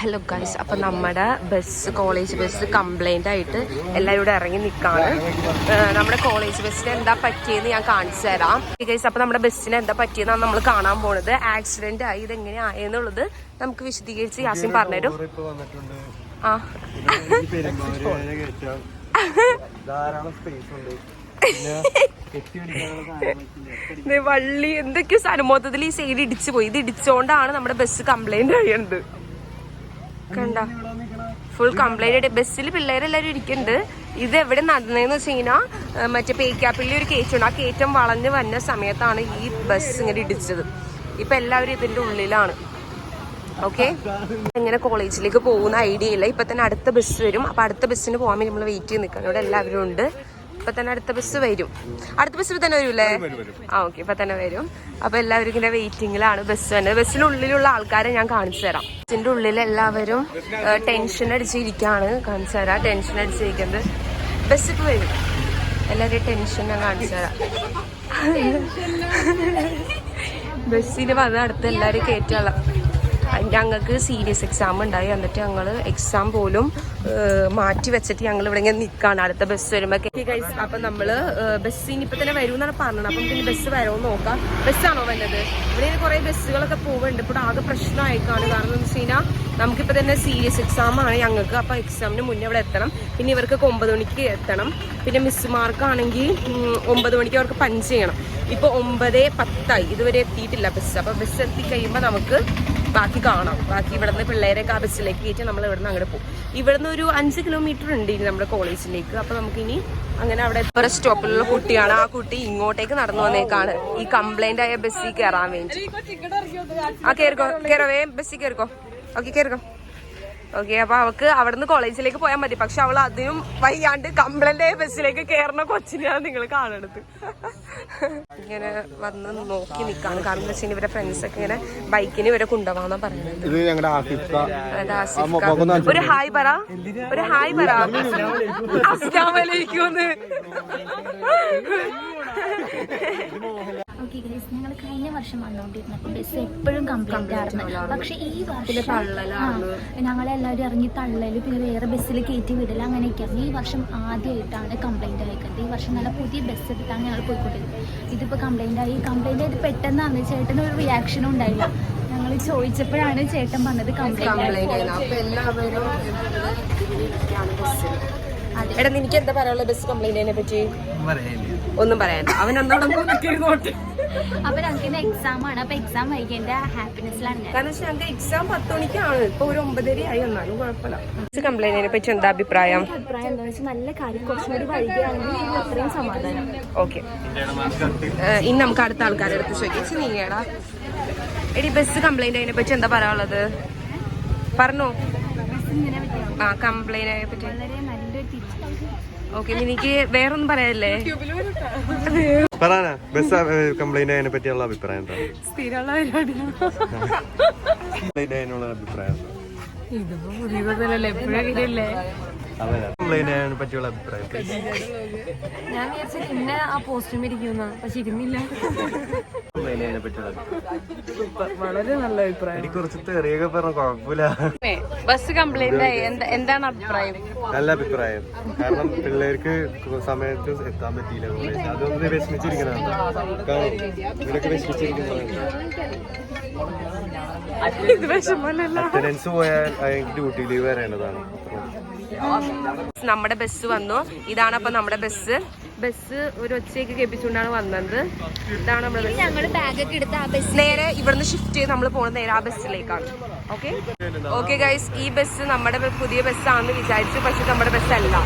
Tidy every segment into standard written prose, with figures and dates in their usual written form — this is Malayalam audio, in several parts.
ഹലോ ഗൈസ്, അപ്പം നമ്മുടെ കോളേജ് ബസ് കംപ്ലൈൻ്റ് ആയിട്ട് എല്ലാവരും കൂടെ ഇറങ്ങി നിൽക്കുകയാണ്. നമ്മുടെ കോളേജ് ബസ്സിന് എന്താ പറ്റിയെന്ന് ഞാൻ കാണിച്ചു തരാം ഗൈസ്. അപ്പം നമ്മുടെ ബസ്സിന് എന്താ പറ്റിയെന്നാണ് നമ്മൾ കാണാൻ പോണത്. ആക്സിഡന്റ് ആയി, ഇതെങ്ങനെ ആയെന്നുള്ളത് നമുക്ക് വിശദീകരിച്ച് യാസിൻ പറഞ്ഞുതരും. വള്ളി എന്തൊക്കെയോ സാധനം മൊത്തത്തിൽ ഈ സൈഡ് ഇടിച്ചു പോയി. ഇത് ഇടിച്ചോണ്ടാണ് നമ്മുടെ ബസ് കംപ്ലൈന്റ് ആയത്. കണ്ട, ഫുൾ കംപ്ലൈന്റ്. ബസ്സിൽ പിള്ളേരെല്ലാരും ഇരിക്കുന്നുണ്ട്. ഇത് എവിടെ നടന്നതെന്ന് വെച്ച് കഴിഞ്ഞാൽ മറ്റേ പേക്കാപ്പിള്ളി ഒരു കയറ്റമുണ്ട്. ആ കയറ്റം വളഞ്ഞ് വന്ന സമയത്താണ് ഈ ബസ് ഇങ്ങനെ ഇടിച്ചത്. ഇപ്പൊ എല്ലാവരും ഇതിന്റെ ഉള്ളിലാണ്. ഓക്കെ, എങ്ങനെ കോളേജിലേക്ക് പോകുന്ന ഐഡിയ ഇല്ല. ഇപ്പൊ തന്നെ അടുത്ത ബസ് വരും. അപ്പൊ അടുത്ത ബസ്സിന് പോകാൻ വേണ്ടി നമ്മൾ വെയിറ്റ് ചെയ്ത് നിൽക്കണം. ഇവിടെ എല്ലാവരും ഉണ്ട്. ഇപ്പൊ തന്നെ അടുത്ത ബസ് വരും. അടുത്ത ബസ് ഇപ്പൊ തന്നെ വരൂല്ലേ? ഓക്കെ, ഇപ്പൊ തന്നെ വരും. അപ്പൊ എല്ലാവരും ഇങ്ങനെ വെയിറ്റിംഗിലാണ് ബസ് തന്നെ. ബസ്സിനുള്ളിലുള്ള ആൾക്കാരെ ഞാൻ കാണിച്ചു തരാം. ബസ്സിന്റെ ഉള്ളിൽ എല്ലാവരും ടെൻഷൻ അടിച്ചിരിക്കുകയാണ്. കാണിച്ചു തരാം. ടെൻഷൻ അടിച്ചിരിക്കുന്നത് ബസ് ഇപ്പൊ വരും. എല്ലാവരും ടെൻഷൻ ഞാൻ കാണിച്ചു തരാം. ബസ്സിന് വന്ന് അടുത്ത് എല്ലാവരും കയറ്റുള്ള. ഞങ്ങൾക്ക് സീരിയസ് എക്സാം ഉണ്ടായി. എന്നിട്ട് ഞങ്ങൾ എക്സാം പോലും മാറ്റി വെച്ചിട്ട് ഞങ്ങൾ ഇവിടെ ഇങ്ങനെ നിൽക്കുകയാണ് അടുത്ത ബസ് വരുമ്പോൾ. അപ്പൊ നമ്മള് ബസ്സിന് ഇപ്പൊ തന്നെ വരും എന്നാണ് പറഞ്ഞത്. അപ്പം പിന്നെ ബസ് വരുമെന്ന് നോക്കാം. ബസ്സാണോ വന്നത്? ഇവിടെ കുറെ ബസ്സുകളൊക്കെ പോകുന്നുണ്ട്. ഇപ്പോൾ ആകെ പ്രശ്നമായിക്കാണ്. കാരണം എന്ന് വെച്ച് കഴിഞ്ഞാൽ നമുക്കിപ്പോൾ തന്നെ സീരിയസ് എക്സാം ആണ് ഞങ്ങൾക്ക്. അപ്പോൾ എക്സാമിന് മുന്നേ അവിടെ എത്തണം. പിന്നെ ഇവർക്ക് 9 മണിക്ക് എത്തണം. പിന്നെ മിസ്സുമാർക്കാണെങ്കിൽ 9 മണിക്ക് അവർക്ക് പഞ്ച് ചെയ്യണം. ഇപ്പോൾ 9:10 ഇതുവരെ എത്തിയിട്ടില്ല ബസ്. അപ്പോൾ ബസ് എത്തിക്കഴിയുമ്പോൾ നമുക്ക് ബാക്കി കാണാം. ബാക്കി ഇവിടുന്ന് പിള്ളേരൊക്കെ ആ ബസ്സിലേക്ക് കയറ്റി നമ്മൾ ഇവിടുന്ന് അങ്ങോട്ട് പോകും. ഇവിടുന്ന് ഒരു 5 കിലോമീറ്റർ ഉണ്ട് ഇനി നമ്മുടെ കോളേജിലേക്ക്. അപ്പോൾ നമുക്കിനി അങ്ങനെ അവിടെ ഒരു സ്റ്റോപ്പിലുള്ള കുട്ടിയാണ്. ആ കുട്ടി ഇങ്ങോട്ടേക്ക് നടന്നു വന്നേക്കാണ് ഈ കംപ്ലൈന്റ് ആയ ബസ്സിൽ കയറാൻ വേണ്ടി. ആ കയറവേ ബസ്സിൽ കയറിക്കോ. ഓക്കെ, കയറിക്കോ. ഓക്കെ, അപ്പൊ അവൾക്ക് അവിടുന്ന് കോളേജിലേക്ക് പോയാൽ മതി. പക്ഷെ അവൾ അതിനും വയ്യാണ്ട് കംപ്ലൈന്റ് ആയ ബസ്സിലേക്ക് കയറുന്ന കൊച്ചിനെയാണ് നിങ്ങൾ കാണണത്. ഇങ്ങനെ വന്ന് നോക്കി നിൽക്കാണ്. കാരണം എന്താ വെച്ചാൽ ഇവരെ ഫ്രണ്ട്സ് ഒക്കെ ഇങ്ങനെ ബൈക്കിന് ഇവരെ കൊണ്ടുപോകാന്നാ പറയുന്നത്. ഒരു ഹായ് പറ, ഒരു ഹായ് പറ. അസ്സലാമലൈക്കും. ഓക്കെ ഗൈസ്, ഞങ്ങൾ കഴിഞ്ഞ വർഷം വന്നുകൊണ്ടിരുന്നപ്പോൾ ബസ് എപ്പോഴും കംപ്ലൈന്റ് ആയിരുന്നു. പക്ഷെ ഈ വർഷം ഞങ്ങളെല്ലാവരും ഇറങ്ങി തള്ളല്, പിന്നെ വേറെ ബസ്സിൽ കയറ്റി വിടല്, അങ്ങനെയൊക്കെയാണ്. ഈ വർഷം ആദ്യമായിട്ടാണ് കംപ്ലൈന്റ് ആയിക്കുന്നത്. ഈ വർഷം നല്ല പുതിയ ബസ് എടുത്താണ് ഞങ്ങൾ പോയിക്കൊണ്ടിരുന്നത്. ഇതിപ്പോൾ കംപ്ലൈന്റ് ആയി. കംപ്ലൈന്റ് ആയിട്ട് പെട്ടെന്നാണ്. ചേട്ടന് ഒരു റിയാക്ഷനും ഉണ്ടായില്ല. ഞങ്ങൾ ചോദിച്ചപ്പോഴാണ് ചേട്ടൻ പറഞ്ഞത് കംപ്ലൈന്റ്. എടാ, നിനക്ക് എന്താ പറയാനുള്ള ബസ് കംപ്ലൈന്റിനെ പറ്റി? ഒന്നും പറയാൻ. അവൻ അപ്പൊ ഞങ്ങൾക്ക് എക്സാം ആണ്. അപ്പൊ എക്സാം വൈകിന്റെ ഹാപ്പിനെസ്സിലാണ്. കാരണം ഞങ്ങൾക്ക് എക്സാം 10 മണിക്കാണ്. ഇപ്പൊ ഒരു 9:30 ആയി. എന്നാലും കുഴപ്പമില്ല. ബസ് കംപ്ലൈന്റിനെ പറ്റി എന്താ അഭിപ്രായം? എന്താ വെച്ചാൽ നല്ല കാര്യം. കുറച്ചും കൂടി വൈകിയാണെങ്കിൽ അത്രയും സമാധാനം. ഓക്കെ, ഇനി നമുക്ക് അടുത്ത ആൾക്കാരുടെ അടുത്ത് ചോദിച്ചു. നീങ്ങടാ എടി, ബസ് കംപ്ലൈന്റ് അതിനെ പറ്റി എന്താ പറയാനുള്ളത്? പറഞ്ഞോ. ആ, കംപ്ലൈന്റിനെ പറ്റി. ഓക്കെ, എനിക്ക് വേറൊന്നും പറയാനില്ലേ? ബസ് കംപ്ലൈന്റ് അതിനെ പറ്റിയുള്ള അഭിപ്രായം എന്താ? സ്ഥിരമുള്ള അഭിപ്രായം ഇതിപ്പോ പുതിയതല്ലേ, എപ്പോഴല്ലേ കംപ്ലൈന്റ് പറ്റിയുള്ള അഭിപ്രായം? ഞാൻ വിചാരിച്ചത് ഇന്ന ആ പോസ്റ്റും ഇരിക്കുന്ന, പക്ഷെ ഇരുന്നില്ല. വളരെ നല്ല അഭിപ്രായം. എനിക്ക് കുറച്ച് തെറിയൊക്കെ പറഞ്ഞ കുഴപ്പമില്ല. ബസ് കംപ്ലൈന്റ് ആയി, എന്താണ് അഭിപ്രായം? നല്ല അഭിപ്രായം. കാരണം പിള്ളേർക്ക് സമയത്ത് എത്താൻ പറ്റിയില്ല കോളേജ്. അതൊന്ന് വിഷമിച്ചിരിക്കണം. ഇവരൊക്കെ വിഷമിച്ചിരിക്കുന്നത്. അറ്റൻഡൻസ് പോയാൽ ഡ്യൂട്ടി ലീവ് വരേണ്ടതാണ്. നമ്മുടെ ബസ് വന്നു. ഇതാണ് അപ്പൊ നമ്മുടെ ബസ്. ഒരു ഒച്ചയൊക്കെ കേൾപ്പിച്ചുകൊണ്ടാണ് വന്നത്. ഇതാണ് നമ്മുടെ ഞങ്ങൾ ബാഗൊക്കെ എടുത്ത് ആ ബസ് നേരെ ഇവിടുന്ന് ഷിഫ്റ്റ് ചെയ്ത് നമ്മൾ പോകുന്നത് നേരെ ആ ബസ്സിലേക്കാണ്. ഓക്കെ ഗൈസ്, ഈ ബസ് നമ്മുടെ പുതിയ ബസ്സാണെന്ന് വിചാരിച്ചു. പക്ഷെ നമ്മുടെ ബസ്സല്ല.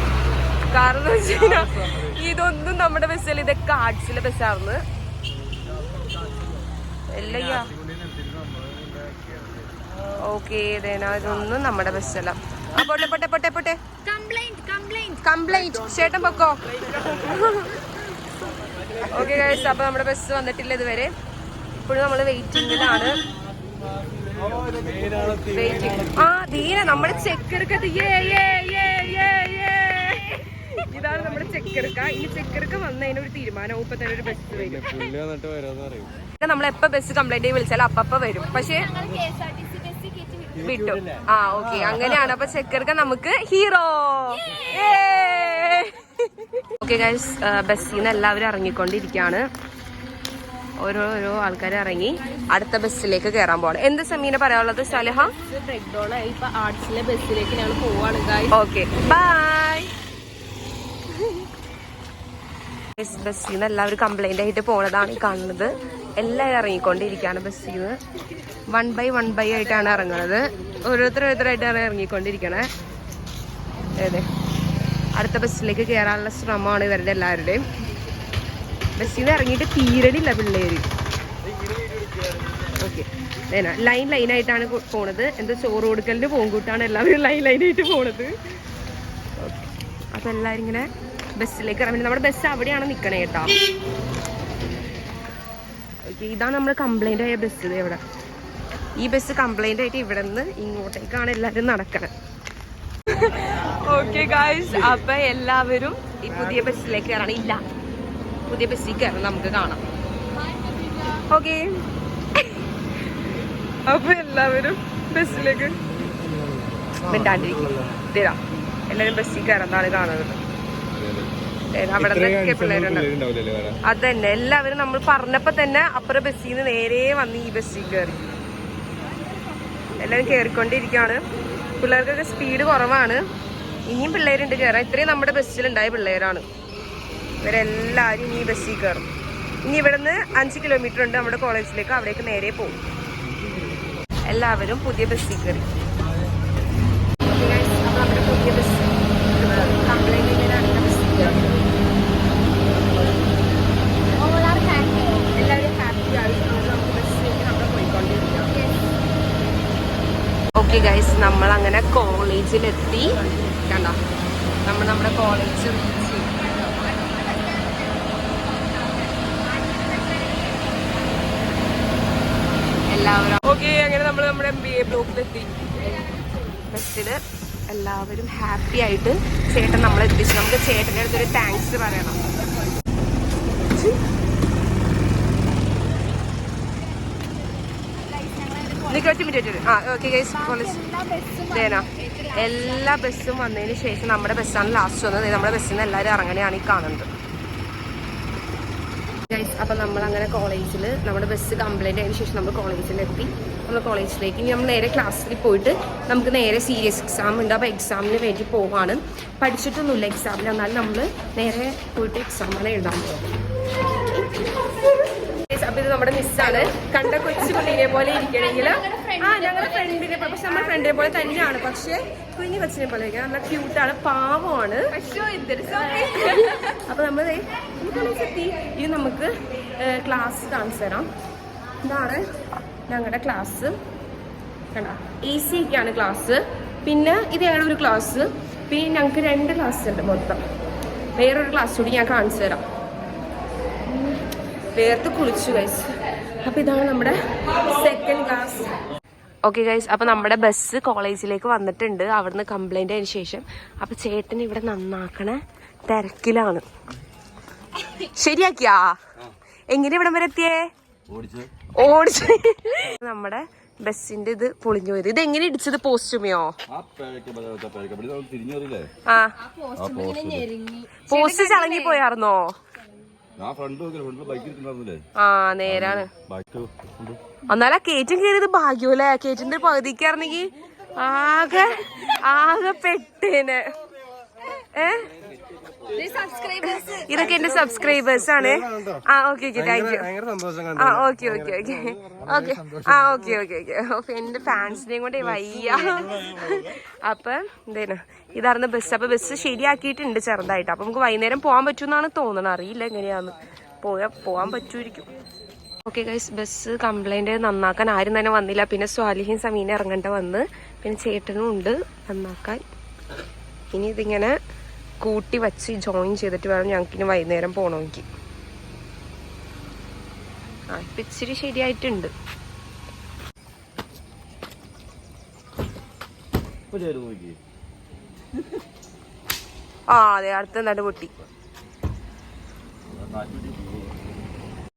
കാരണം എന്ന് വെച്ച് കഴിഞ്ഞാൽ ഇതൊന്നും നമ്മുടെ ബസ്സല്ല. ഇതൊക്കെ ആർട്സിലെ ബസ്സായിരുന്നു. എല്ലയ്യ. ഓക്കെ, ഇതൊന്നും നമ്മുടെ ബസ്സല്ല. പോട്ടെ പോട്ടെ പോട്ടെ പോട്ടെ. കംപ്ലൈന്റ് ചേട്ടൻ പൊക്കോ. ഓക്കെ ഗൈസ്, അപ്പൊ നമ്മുടെ ബസ് വന്നിട്ടില്ല ഇതുവരെ. ഇപ്പോഴും നമ്മൾ വെയിറ്റിംഗിലാണ്. ആ ദീന നമ്മുടെ ചെക്കെടുക്കത്ത്. ഇതാണ് നമ്മുടെ ചെക്കെടുക്ക. ഈ ചെക്കെടുക്ക വന്നതിന് ഒരു തീരുമാനവും. ഇപ്പൊ തന്നെ ഒരു ബസ് വരും. നമ്മളെപ്പോ ബസ് കംപ്ലൈന്റ് വിളിച്ചാലും അപ്പ വരും. പക്ഷെ വിട്ടു. ആ ഓക്കെ, അങ്ങനെയാണ്. അപ്പൊ ചെക്കർക്ക് നമുക്ക് ഹീറോ. ഓക്കെ ഗൈസ്, ബസ്സിൽ നിന്ന് എല്ലാവരും ഇറങ്ങിക്കൊണ്ടിരിക്കുകയാണ്. ഓരോരോ ആൾക്കാർ ഇറങ്ങി അടുത്ത ബസ്സിലേക്ക് കയറാൻ പോവാണ്. എന്ത് സമീന പറയാനുള്ളത് സലഹ? ഇപ്പൊ ആർട്സിലെ ബസ്സിലേക്ക് ഞങ്ങൾ പോവാണ്. Okay bye. ബസ്സിൽ നിന്ന് എല്ലാവരും കംപ്ലൈന്റ് ആയിട്ട് പോണതാണ് ഈ കാണുന്നത്. എല്ലാവരും ഇറങ്ങിക്കൊണ്ടിരിക്കുകയാണ് ബസ്സിൽ നിന്ന്. 1 by 1 ആയിട്ടാണ് ഇറങ്ങുന്നത്. ഓരോരുത്തരായിട്ടാണ് ഇറങ്ങിക്കൊണ്ടിരിക്കണേ. അതെ, അടുത്ത ബസ്സിലേക്ക് കയറാനുള്ള ശ്രമമാണ് ഇവരുടെ എല്ലാവരുടെയും. ബസ്സിൽ നിന്ന് ഇറങ്ങിയിട്ട് തീരണില്ല പിള്ളേര്. ഓക്കെ, ലൈനായിട്ടാണ് പോണത്. എന്താ ചോറ് കൊടുക്കലിന് പോകുകൂട്ടാണ് എല്ലാവരും ലൈനായിട്ട് പോണത്. ഓക്കെ, അപ്പൊ എല്ലാവരും ഇങ്ങനെ ബസ്സിലേക്ക് ഇറങ്ങി. നമ്മുടെ ബസ് അവിടെയാണ് നിക്കണേ കേട്ടോ. ഓക്കെ, ഇതാണ് നമ്മുടെ കംപ്ലൈന്റ് ആയ ബസ്. ഇവിടെ ഈ ബസ് കംപ്ലൈന്റ് ആയിട്ട് ഇവിടെ നിന്ന് ഇങ്ങോട്ടേക്കാണ് എല്ലാവരും നടക്കണത്. ഓക്കെ ഗായ്സ്, അപ്പൊ എല്ലാവരും ഈ പുതിയ ബസ്സിലേക്ക് കയറണം. ഇല്ല, പുതിയ ബസ്സിൽ കയറണം, നമുക്ക് കാണാം. ഓക്കെ, അപ്പൊ എല്ലാവരും ബസ്സിലേക്ക് മിണ്ടാണ്ടിരിക്കും. എല്ലാവരും ബസ്സിൽ കയറുന്നതാണ് കാണുന്നത്. അവിടെ നിന്നൊക്കെ പിള്ളേരുണ്ട്. അത് തന്നെ, എല്ലാവരും നമ്മൾ പറഞ്ഞപ്പോ തന്നെ അപ്പുറം ബസ്സിൽ നിന്ന് നേരെ വന്ന് ഈ ബസ്സിൽ കയറി. എല്ലാവരും കയറിക്കൊണ്ടിരിക്കുകയാണ്. പിള്ളേർക്കൊക്കെ സ്പീഡ് കുറവാണ്. ഇനിയും പിള്ളേരുണ്ട് കയറാൻ. ഇത്രയും നമ്മുടെ ബസ്സിലുണ്ടായ പിള്ളേരാണ്. ഇവരെല്ലാവരും ഇനി ഈ ബസ്സിൽ കയറും. ഇനി ഇവിടെ നിന്ന് 5 കിലോമീറ്റർ ഉണ്ട് നമ്മുടെ കോളേജിലേക്ക്. അവിടേക്ക് നേരെ പോകും. എല്ലാവരും പുതിയ ബസ്സിൽ കയറി. നമ്മുടെ പുതിയ ബസ് കംപ്ലൈന്റ് ചെയ്യാനാണ് ബസ്സിൽ കയറി. എല്ലാവരും ഹാപ്പിയായി. നമുക്ക് ബസ്സിലേക്ക് നമ്മൾ പോയിക്കൊണ്ടിരിക്കാം. ഓക്കെ ഗൈസ്, നമ്മളങ്ങനെ കോളേജിലെത്തി. കണ്ടോ, നമ്മുടെ കോളേജ് റീച്ച്. എല്ലാവരും ഓക്കെ, അങ്ങനെ നമ്മൾ നമ്മുടെ MBA ബ്ലോക്കിലെത്തി. ബസ്സില് എല്ലാവരും ഹാപ്പി ആയിട്ട് ചേട്ടൻ നമ്മളെ എത്തിച്ചു. നമുക്ക് ചേട്ടൻ്റെ അടുത്തൊരു താങ്ക്സ് പറയണം. എല്ലാ ബസ്സും വന്നതിന് ശേഷം നമ്മുടെ ബസ്സാണ് ലാസ്റ്റ് വന്നത്. നമ്മുടെ ബസ്സിൽ നിന്ന് എല്ലാവരും ഇറങ്ങനെയാണ് ഈ കാണുന്നത്. അപ്പൊ നമ്മൾ അങ്ങനെ കോളേജിൽ നമ്മുടെ ബസ് കംപ്ലൈന്റ് ആയതിനു ശേഷം നമ്മൾ കോളേജിലെത്തി. നമ്മൾ കോളേജിലേക്ക് ഇനി നമ്മൾ നേരെ ക്ലാസ്സിൽ പോയിട്ട് നമുക്ക് നേരെ സീരിയസ് എക്സാം ഉണ്ട്. അപ്പോൾ എക്സാമിന് വേണ്ടി പോവാണ്. പഠിച്ചിട്ടൊന്നുമില്ല എക്സാമിന്, എന്നാലും നമ്മൾ നേരെ പോയിട്ട് എക്സാമാണ് എഴുതാൻ പോകുന്നത്. അപ്പൊ ഇത് നമ്മുടെ മിസ്സാണ്. കണ്ട കൊച്ചു കുട്ടീനെ പോലെ ഇരിക്കണമെങ്കിൽ ഞങ്ങളുടെ ഫ്രണ്ടിനെ, പക്ഷെ നമ്മുടെ ഫ്രണ്ടിനെ പോലെ തന്നെയാണ്, പക്ഷെ കുഞ്ഞു കൊച്ചിനെ പോലെ ഇരിക്കണം. നല്ല ക്യൂട്ടാണ്, പാവമാണ്. അപ്പൊ നമ്മൾ എത്തി. ഇത് നമുക്ക് ക്ലാസ് കാണിച്ചു തരാം. ഇതാണ് ഞങ്ങളുടെ ക്ലാസ്. കണ്ട, AC ഒക്കെയാണ് ക്ലാസ്. പിന്നെ ഇത് ഞങ്ങളുടെ ഒരു ക്ലാസ്. പിന്നെ ഞങ്ങൾക്ക് 2 ക്ലാസ് ഉണ്ട് മൊത്തം. വേറൊരു ക്ലാസ് കൂടി ഞാൻ കാണിച്ചു തരാം. വേർത്ത് കുളിച്ചു ഗൈസ്. അപ്പൊ ഇതാണ് നമ്മുടെ 2nd ക്ലാസ്. ഓക്കെ ഗൈസ്, അപ്പൊ നമ്മുടെ ബസ് കോളേജിലേക്ക് വന്നിട്ടുണ്ട്. അവിടുന്ന് കംപ്ലൈന്റ് ആയതിനു ശേഷം. അപ്പൊ ചേട്ടൻ ഇവിടെ നന്നാക്കണ തിരക്കിലാണ്. ശരിയാക്കിയാ? എങ്ങനെ ഇവിടം വരെ എത്തിയേ? ഓടിച്ചു. നമ്മുടെ ബസ്സിന്റെ ഇത് പൊളിഞ്ഞു പോയത്. ഇത് എങ്ങനെ ഇടിച്ചത്? പോസ്റ്റുമയോ? ആ, പോസ്റ്റ് ചളങ്ങി പോയാർന്നോ? ആ, നേരാണ്. എന്നാലും ആ കേറ്റും കയറിയത് ഭാഗ്യമല്ലേ. കേറ്റിന്റെ പകുതിക്കായിരുന്നെങ്കിൽ ആകെ പെട്ടേന്. ഇതൊക്കെ എന്റെ സബ്സ്ക്രൈബേഴ്സ് ആണ്. ആ ഓക്കെ ഓക്കെ, താങ്ക് യു. ആ ഓക്കെ ഓക്കെ ഓക്കെ ഓക്കെ. ആ ഓക്കെ ഓക്കെ ഓക്കെ. എന്റെ ഫാൻസിനെയും കൊണ്ട് വയ്യ. അപ്പൊ എന്തേനു, ഇതായിരുന്നു ബസ്. അപ്പൊ ബസ് ശരിയാക്കിയിട്ടുണ്ട് ചെറുതായിട്ട്. അപ്പൊ നമുക്ക് വൈകുന്നേരം പോകാൻ പറ്റുമെന്നാണ് തോന്നണം. അറിയില്ല എങ്ങനെയാന്ന്. പോവാൻ പറ്റുമായിരിക്കും. ഓക്കെ ഗൈസ്, ബസ് കംപ്ലൈന്റ് നന്നാക്കാൻ ആരും തന്നെ വന്നില്ല. പിന്നെ സ്വാലിഹിൻ സമീന ഇറങ്ങേണ്ട വന്ന്. പിന്നെ ചേട്ടനും ഉണ്ട് നന്നാക്കാൻ. ഇനി ഇതിങ്ങനെ കൂട്ടി വച്ച് ജോയിൻ ചെയ്തിട്ട് വേണം ഞങ്ങൾക്കിനി വൈകുന്നേരം പോകണമെങ്കിൽ. ഇപ്പം ഇച്ചിരി ശരിയായിട്ടുണ്ട്. ആ അതെ, അടുത്ത നടു പൊട്ടി.